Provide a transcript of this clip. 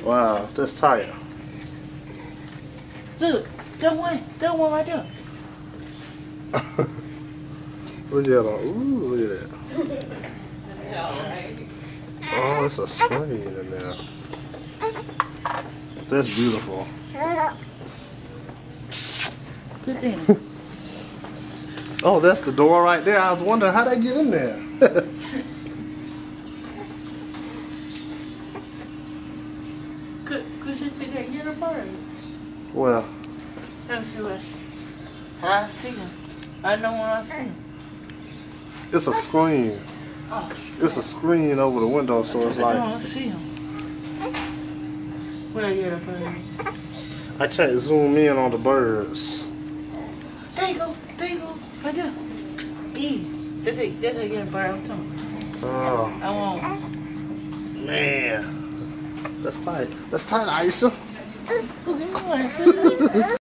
Wow, that's tight. Look, that one right there. Look at that. Ooh, look at that. Oh, it's a screen in there. That's beautiful. Good thing. Oh, that's the door right there. I was wondering how they get in there. Could you see that yellow bird? Well, Let me see what I see him. I know when I see him. it's a screen. Oh, It's a screen over the window, so it's I like don't see him. Where yellow bird? I can't zoom in on the birds. There you go. Right there. Yeah. That's a yellow bird I'm talking about. Oh I want. man, that's tight. That's tight, Aisha. Look at me.